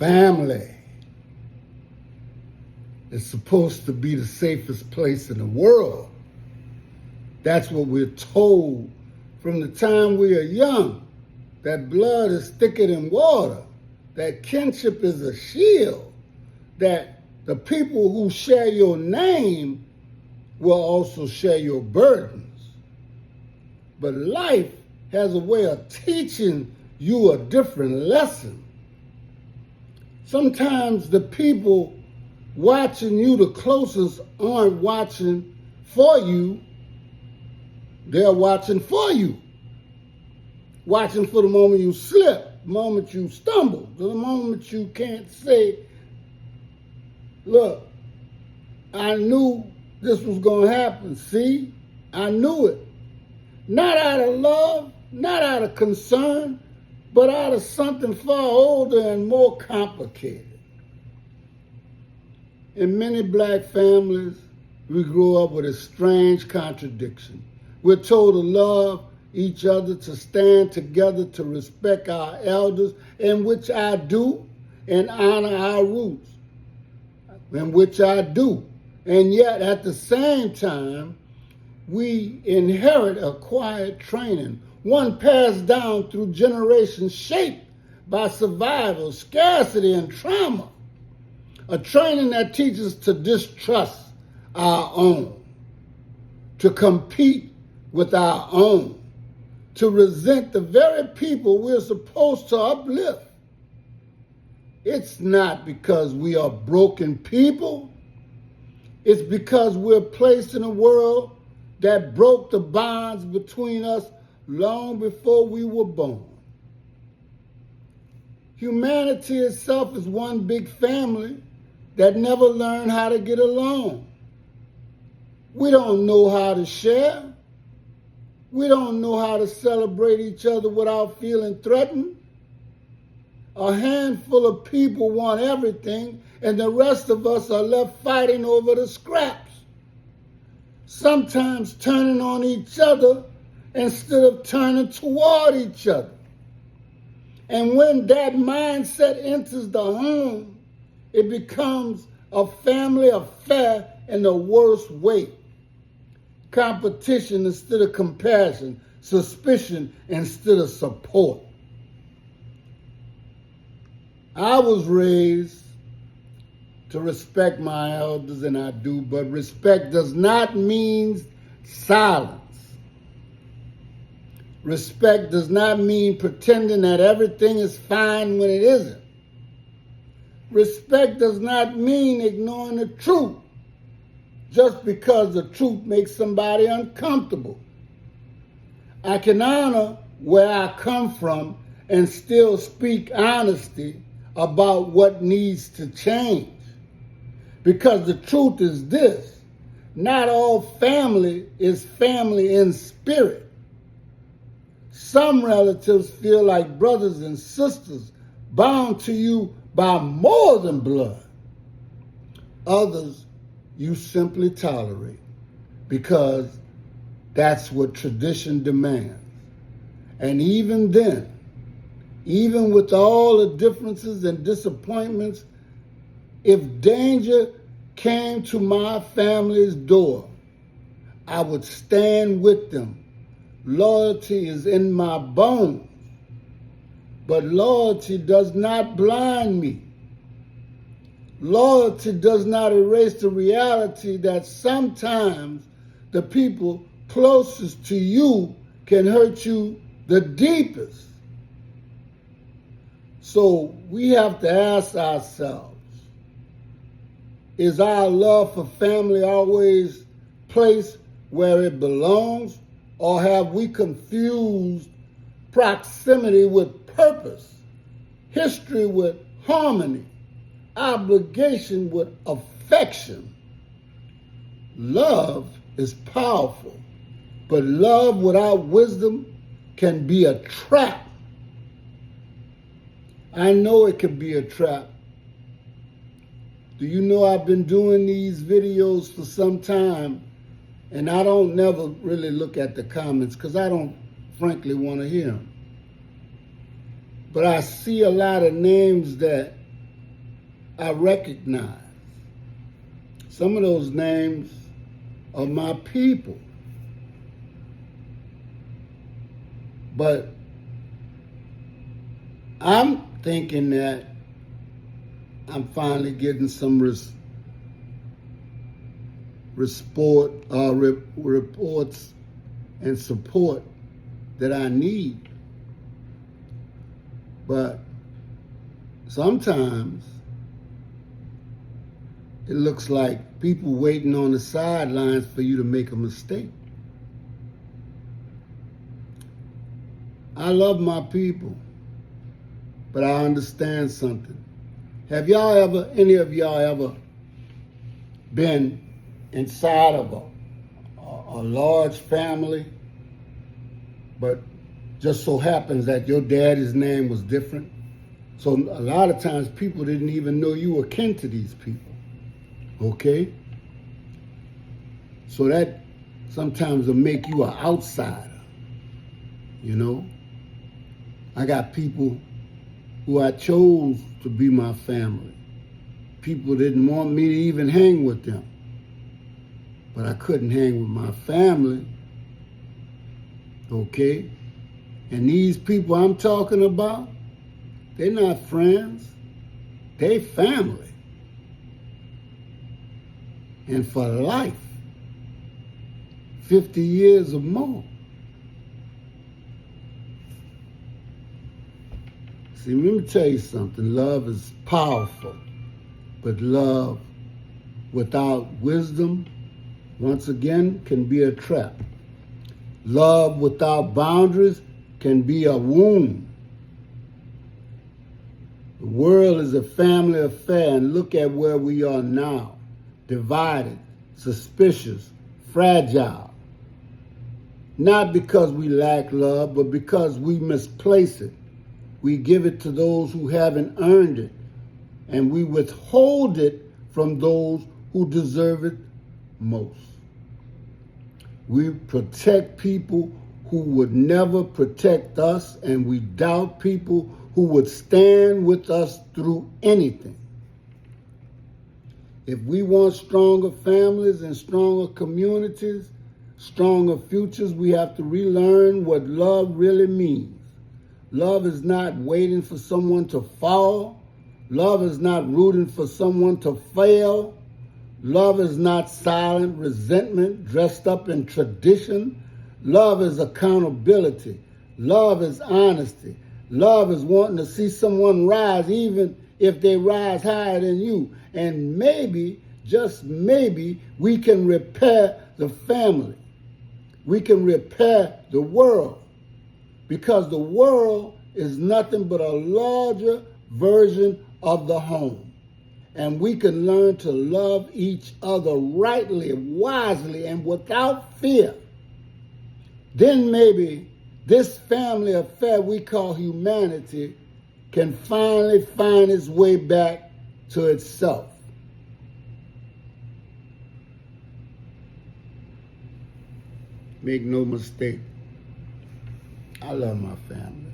family is supposed to be the safest place in the world. That's what we're told from the time we are young, that blood is thicker than water, that kinship is a shield, that the people who share your name will also share your burdens. But life has a way of teaching you a different lesson. Sometimes the people watching you the closest aren't watching for you, they're watching for you. Watching for the moment you slip, the moment you stumble, the moment you can't say, look, I knew this was going to happen. See, I knew it. Not out of love, not out of concern, but out of something far older and more complicated. In many black families, we grow up with a strange contradiction. We're told to love each other, to stand together, to respect our elders, in which I do, and honor our roots, in which I do. And yet, at the same time, we inherit acquired training, one passed down through generations, shaped by survival, scarcity, and trauma. A training that teaches to distrust our own, to compete with our own, to resent the very people we're supposed to uplift. It's not because we are broken people. It's because we're placed in a world that broke the bonds between us long before we were born. Humanity itself is one big family that never learned how to get along. We don't know how to share. We don't know how to celebrate each other without feeling threatened. A handful of people want everything, and the rest of us are left fighting over the scraps, sometimes turning on each other instead of turning toward each other. And when that mindset enters the home, it becomes a family affair in the worst way. Competition instead of compassion, suspicion instead of support. I was raised to respect my elders, and I do, but respect does not mean silence. Respect does not mean pretending that everything is fine when it isn't. Respect does not mean ignoring the truth just because the truth makes somebody uncomfortable. I can honor where I come from and still speak honesty about what needs to change. Because the truth is this: not all family is family in spirit. Some relatives feel like brothers and sisters bound to you by more than blood. Others you simply tolerate because that's what tradition demands. And even then, even with all the differences and disappointments, if danger came to my family's door, I would stand with them. Loyalty is in my bones, but loyalty does not blind me. Loyalty does not erase the reality that sometimes the people closest to you can hurt you the deepest. So we have to ask ourselves, is our love for family always placed where it belongs, or have we confused proximity with purpose, history with harmony, obligation with affection? Love is powerful, but love without wisdom can be a trap. I know it can be a trap. Do you know I've been doing these videos for some time, and I don't never really look at the comments because I don't frankly want to hear them. But I see a lot of names that I recognize. Some of those names are my people. But I'm thinking that I'm finally getting some reports and support that I need. But sometimes it looks like people waiting on the sidelines for you to make a mistake. I love my people, but I understand something. Have any of y'all ever been inside of a large family, but just so happens that your daddy's name was different? So a lot of times people didn't even know you were kin to these people, okay? So that sometimes will make you an outsider, you know? I got people who I chose to be my family. People didn't want me to even hang with them. But I couldn't hang with my family, okay? And these people I'm talking about, they're not friends, they family. And for life, 50 years or more. See, let me tell you something. Love is powerful, but love without wisdom, once again, can be a trap. Love without boundaries can be a wound. The world is a family affair, and look at where we are now. Divided, suspicious, fragile. Not because we lack love, but because we misplace it. We give it to those who haven't earned it, and we withhold it from those who deserve it most. We protect people who would never protect us, and we doubt people who would stand with us through anything. If we want stronger families and stronger communities, stronger futures, we have to relearn what love really means. Love is not waiting for someone to fall. Love is not rooting for someone to fail. Love is not silent resentment dressed up in tradition. Love is accountability. Love is honesty. Love is wanting to see someone rise even if they rise higher than you. And maybe, just maybe, we can repair the family. We can repair the world. Because the world is nothing but a larger version of the home. And we can learn to love each other rightly, wisely, and without fear. Then maybe this family affair we call humanity can finally find its way back to itself. Make no mistake, I love my family.